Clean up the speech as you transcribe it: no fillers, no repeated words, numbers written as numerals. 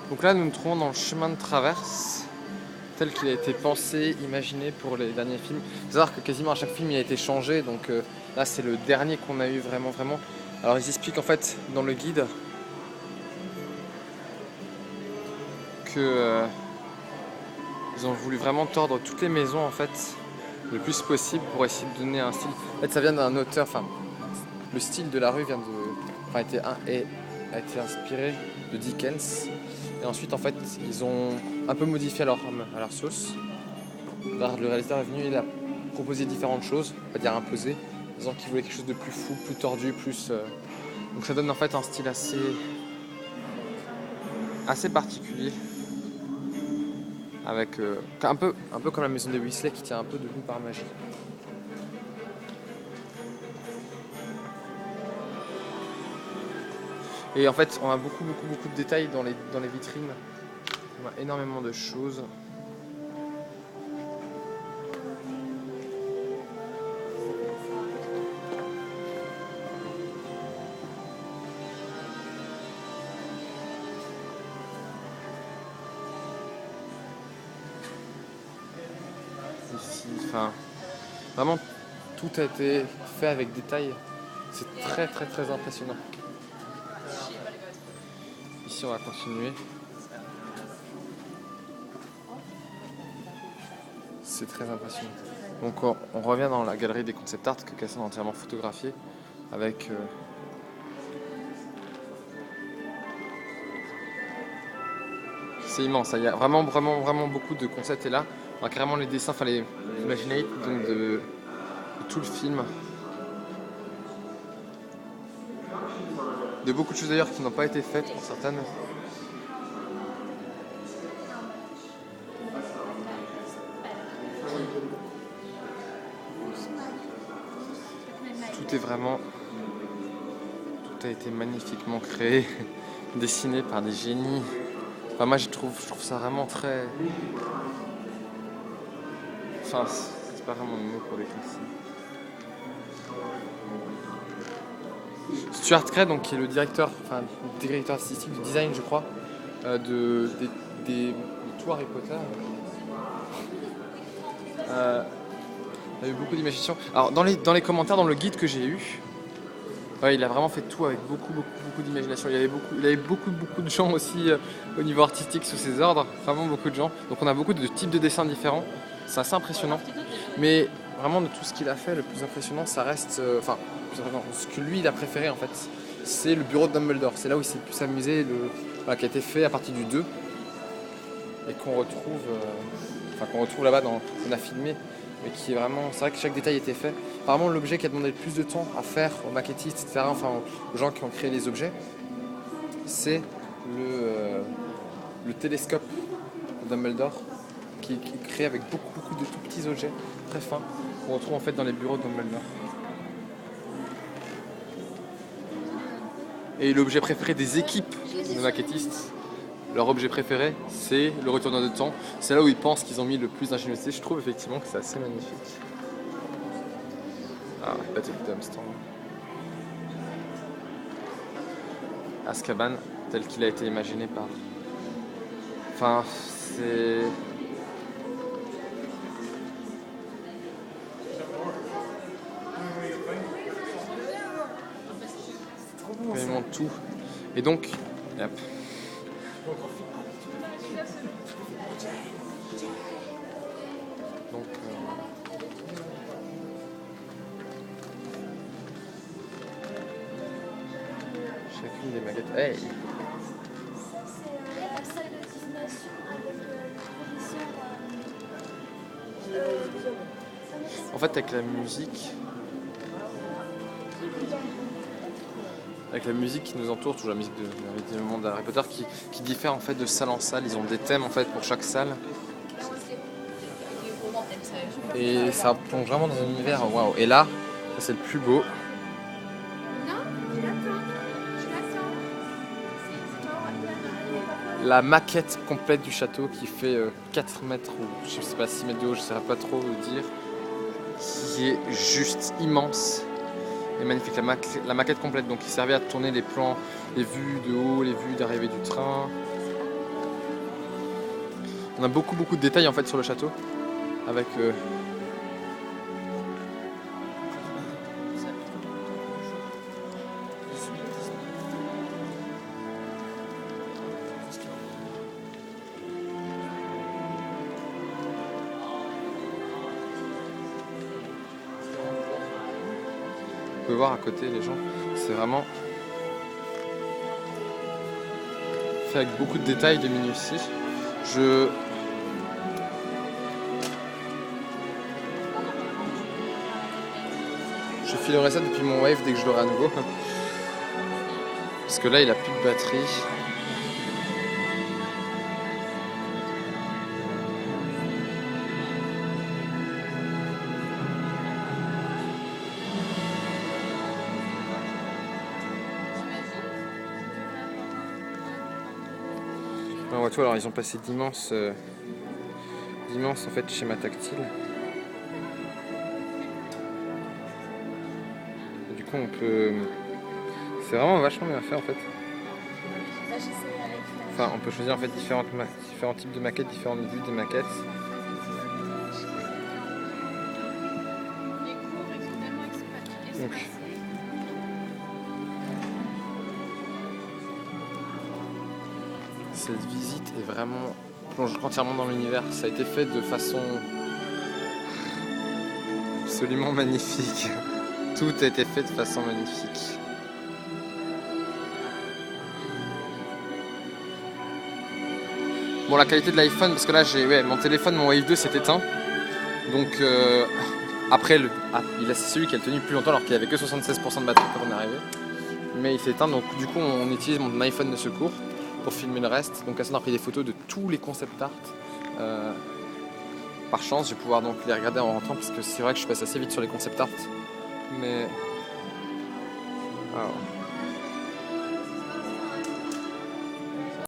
Donc là, nous nous trouvons dans le chemin de traverse, tel qu'il a été pensé, imaginé pour les derniers films. Il faut savoir que quasiment à chaque film, il a été changé, donc là, c'est le dernier qu'on a eu vraiment. Alors, ils expliquent en fait dans le guide que ils ont voulu vraiment tordre toutes les maisons en fait, le plus possible pour essayer de donner un style. En fait, ça vient d'un auteur, enfin, le style de la rue a été inspiré de Dickens. Et ensuite, en fait, ils ont un peu modifié à leur sauce. Alors, le réalisateur est venu, il a proposé différentes choses, on va dire imposé, disant qu'il voulait quelque chose de plus fou, plus tordu, plus. Donc ça donne en fait un style assez particulier, avec un peu comme la maison des Weasley qui tient un peu debout par magie. Et en fait, on a beaucoup de détails dans les vitrines. On a énormément de choses. Ici, enfin, vraiment, tout a été fait avec détail. C'est très impressionnant. Ici, on va continuer. C'est très impressionnant. Donc on revient dans la galerie des concept art que Cassan a entièrement photographié avec c'est immense, il y a vraiment beaucoup de concepts et là on a carrément les dessins, enfin les imaginate donc de tout le film. De beaucoup de choses d'ailleurs qui n'ont pas été faites pour certaines. Tout a été magnifiquement créé, dessiné par des génies. Enfin, moi je trouve ça vraiment très. Enfin, c'est pas vraiment le mot pour décrire ça. Stuart Cray, donc, qui est le directeur artistique du design, je crois, de tout Harry Potter. Il y a eu beaucoup d'imagination. Alors dans les commentaires, dans le guide que j'ai eu, ouais, il a vraiment fait tout avec beaucoup d'imagination. Il y avait beaucoup de gens aussi au niveau artistique sous ses ordres, vraiment beaucoup de gens. Donc on a beaucoup de types de dessins différents. C'est assez impressionnant. Mais vraiment de tout ce qu'il a fait, le plus impressionnant, ça reste, ce que lui il a préféré en fait, c'est le bureau de Dumbledore. C'est là où il s'est pu s'amuser, qui a été fait à partir du 2 et qu'on retrouve là-bas on a filmé. Mais qui est vraiment, c'est vrai que chaque détail était fait. Apparemment l'objet qui a demandé le plus de temps à faire aux maquettistes, etc., enfin aux gens qui ont créé les objets, c'est le télescope de Dumbledore qui est créé avec beaucoup de tout petits objets très fins qu'on retrouve en fait dans les bureaux de Dumbledore. Et l'objet préféré des équipes de maquettistes, leur objet préféré, c'est le retourneur de temps. C'est là où ils pensent qu'ils ont mis le plus d'ingéniosité. Je trouve effectivement que c'est assez magnifique. Ah, Battle of Dumbledore. Azkaban, tel qu'il a été imaginé par. Enfin, c'est. Vraiment tout. Et donc, hop. Donc, chacune des maquettes. Hey! En fait, avec la musique qui nous entoure, toujours la musique du monde d'Harry Potter qui diffère en fait de salle en salle. Ils ont des thèmes en fait pour chaque salle. Et ça plonge vraiment dans un univers waouh. Et là, ça c'est le plus beau. La maquette complète du château qui fait 4 mètres ou je sais pas 6 mètres de haut, je ne saurais pas trop vous dire, qui est juste immense et magnifique. La maquette complète donc qui servait à tourner les plans, les vues de haut, les vues d'arrivée du train. On a beaucoup de détails en fait sur le château. Avec vous pouvez voir à côté les gens, c'est vraiment fait avec beaucoup de détails, de minutie. Je filerai ça depuis mon Wave dès que je l'aurai à nouveau. Parce que là il a plus de batterie. Ouais, alors ils ont passé d'immenses en fait schémas tactiles. Et du coup on peut. C'est vraiment vachement bien fait en fait. Enfin on peut choisir en fait différents types de maquettes, différentes vues des maquettes. Donc, cette visite est vraiment plonge entièrement dans l'univers. Ça a été fait de façon absolument magnifique. Tout a été fait de façon magnifique. Bon, la qualité de l'iPhone, parce que là mon téléphone, mon Wave 2 s'est éteint. Donc après c'est celui qui a tenu plus longtemps alors qu'il avait que 76% de batterie quand on est arrivé. Mais il s'est éteint, donc du coup on utilise mon iPhone de secours pour filmer le reste. Donc on a pris des photos de tous les concept art. Par chance, je vais pouvoir donc les regarder en rentrant parce que c'est vrai que je passe assez vite sur les concept art. Mais alors.